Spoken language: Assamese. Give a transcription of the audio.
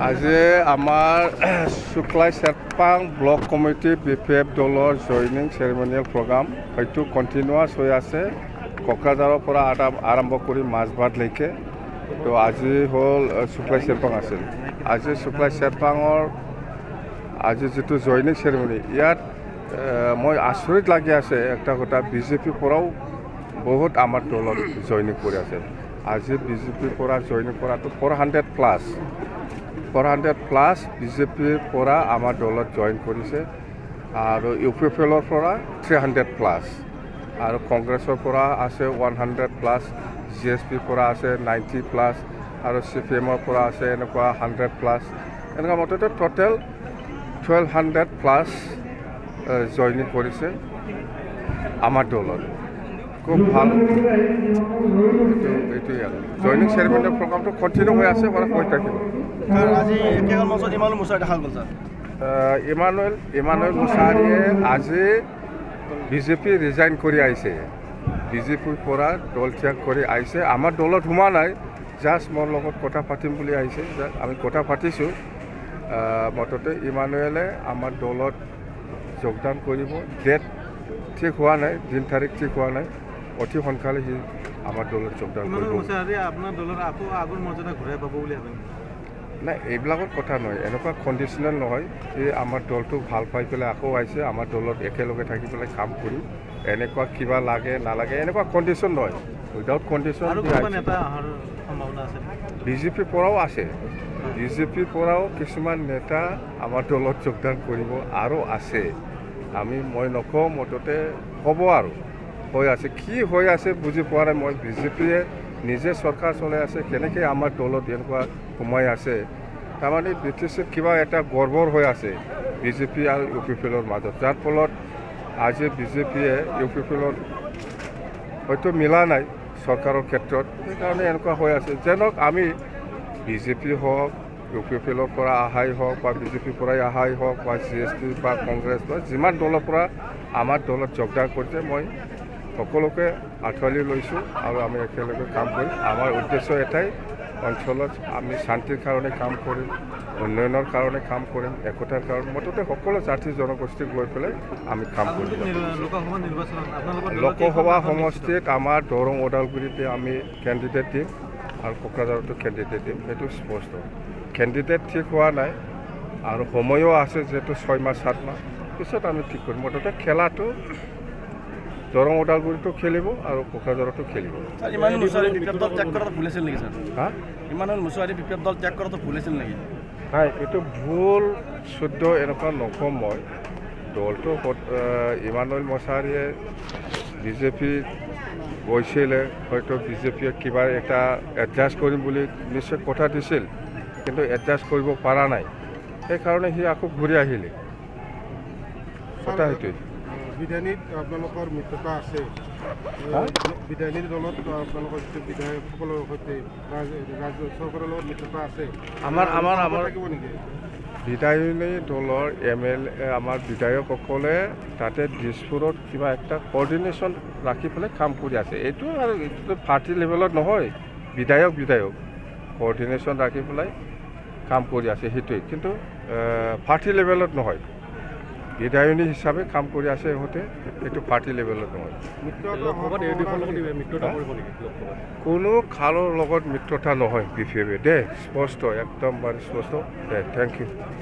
আজি আমাৰ শুক্লাই চেৰপাং ব্লক কমিটি বিপিএফ দলৰ জইনিং চেৰিমনিয়েল প্ৰগ্ৰাম হয়তো কণ্টিনিউৱাছ হৈ আছে কোকৰাঝাৰৰ পৰা আৰম্ভ কৰি মাজবাটলৈকে। তো আজি হ'ল শুক্লাই চেৰপাং আছিল। আজি শুক্লাই চেৰপাঙৰ আজি যিটো জইনিং চেৰিমনি ইয়াত মই আচৰিত লাগি আছে একটা কথা, বিজেপিৰ পৰাও বহুত আমাৰ দলত জইনিং কৰি আছে। আজি বিজেপিৰ পৰা জইনিং কৰাটো 400+ বিজেপিৰ পৰা আমাৰ দলত জইন কৰিছে আৰু ইউপিএফএলৰ পৰা 300+ আৰু কংগ্ৰেছৰ পৰা আছে 100+, জিএছপিৰ পৰা আছে 90+ আৰু চিপিএমৰ পৰা আছে এনেকুৱা 100+, এনেকুৱা মতে টোটেল 1200+ জইনিং কৰিছে আমাৰ দলত। খুব ভাল, এইটোৱে আৰু জইনিং চেৰিমনিয়েল প্ৰগ্ৰামটো কণ্টিনিউ হৈ আছে, মানে হৈ থাকিব। ইমানুৱেল মুছাহাৰীয়ে আজি বিজেপি ৰিজাইন কৰি আহিছে, বিজেপিৰ পৰা দল ত্যাগ কৰি আহিছে। আমাৰ দলত সোমোৱা নাই, জাষ্ট মোৰ লগত কথা পাতিম বুলি আহিছে। আমি কথা পাতিছোঁ, মুঠতে ইমানুৱেলে আমাৰ দলত যোগদান কৰিব। ডেট ঠিক হোৱা নাই, দিন তাৰিখ ঠিক হোৱা নাই, অতি সোনকালে সি আমাৰ দলত যোগদান কৰিব। আপোনাৰ দলত আকৌ আগৰ মৰ্যাদা ঘূৰাই পাব বুলি ভাবে? নাই, এইবিলাকত কথা নহয়, এনেকুৱা কণ্ডিশ্যনেল নহয়। সি আমাৰ দলটোক ভাল পাই পেলাই আকৌ আহিছে, আমাৰ দলত একেলগে থাকি পেলাই কাম কৰিম, এনেকুৱা কিবা লাগে নালাগে এনেকুৱা কণ্ডিশ্যন নহয়। উইদাউট কণ্ডিশ্যন বিজেপিৰ পৰাও আছে, বিজেপিৰ পৰাও কিছুমান নেতা আমাৰ দলত যোগদান কৰিব আৰু আছে। মই নকওঁ, মুঠতে হ'ব আৰু হৈ আছে। কি হৈ আছে বুজি পোৱা নাই মই। বিজেপিয়ে নিজে চৰকাৰ চলাই আছে, কেনেকৈ আমাৰ দলত এনেকুৱা সোমাই আছে। তাৰমানে ব্ৰিটিছৰ কিবা এটা গৰ্বৰ হৈ আছে বিজেপি আৰু ইউপিএফএলৰ মাজত, যাৰ ফলত আজি বিজেপিয়ে ইউপিএফএলৰ হয়তো মিলা নাই চৰকাৰৰ ক্ষেত্ৰত, সেইকাৰণে এনেকুৱা হৈ আছে। যেনক আমি বিজেপি হওক, ইউপিএফএলৰ পৰা অহাই হওক বা বিজেপিৰ পৰাই অহাই হওক বা জিএছপি বা কংগ্ৰেছ বা যিমান দলৰ পৰা আমাৰ দলত যোগদান কৰিছে, মই সকলোকে আঁঠুৱালি লৈছোঁ আৰু আমি একেলগে কাম কৰিম। আমাৰ উদ্দেশ্য এটাই, অঞ্চলত আমি শান্তিৰ কাৰণে কাম কৰিম, উন্নয়নৰ কাৰণে কাম কৰিম, একতাৰ কাৰণে, মুঠতে সকলো জাতি জনগোষ্ঠীক লৈ পেলাই আমি কাম কৰিম। লোকসভা সমষ্টিত আমাৰ দৰং ওদালগুৰিতে আমি কেণ্ডিডেট দিম আৰু কোকৰাঝাৰতো কেণ্ডিডেট দিম, সেইটো স্পষ্ট। কেণ্ডিডেট ঠিক হোৱা নাই আৰু সময়ো আছে, যিহেতু 6 মাহ 7 মাহ পিছত আমি ঠিক কৰিম। মুঠতে খেলাটো দৰং ওদালগুৰিতো খেলিব আৰু কোকৰাঝাৰতো খেলিব। ইমানুৱেল মুছাহাৰী বিপ্লৱ দল ত্যাগ কৰাটো ভুল আছিল নেকি ছাৰ? ইমানুৱেল মুছাহাৰী বিপ্লৱ দল ত্যাগ কৰাটো ভুল আছিল নেকি? নাই, এইটো ভুল শুদ্ধ এনেকুৱা নকওঁ মই। দলটো ইমানুৱেল মুছাহাৰীয়ে বিজেপি গৈছিলে, হয়তো বিজেপিয়ে কিবা এটা এডজাষ্ট কৰিম বুলি নিশ্চয় কথা দিছিল, কিন্তু এডজাষ্ট কৰিব পৰা নাই, সেইকাৰণে সি আকৌ ঘূৰি আহিলে। কথা সেইটোৱে। বিধানীত আপোনালোকৰ মিত্ৰতা আছে, বিধানী দলত আপোনালোকৰ যিটো বিধায়কসকলৰ সৈতে ৰাজ্য চৰকাৰৰ লগত মিত্ৰতা আছে, আমাৰ থাকিব নেকি? বিধায়িনী দলৰ MLA আমাৰ বিধায়কসকলে তাতে দিছপুৰত কিবা এটা কোঅৰ্ডিনেশ্যন ৰাখি পেলাই কাম কৰি আছে। এইটো আৰু এইটো পাৰ্টি লেভেলত নহয়, বিধায়ক কোঅৰ্ডিনেশ্যন ৰাখি পেলাই কাম কৰি আছে, সেইটোৱে। কিন্তু পাৰ্টি লেভেলত নহয়, বিধায়িনী হিচাপে কাম কৰি আছে ইহঁতে, এইটো পাৰ্টি লেভেলত নহয়। কোনো খালৰ লগত মিত্ৰতা নহয় বিপিএফে, দে স্পষ্ট, একদম মানে স্পষ্ট। দে, থেংক ইউ।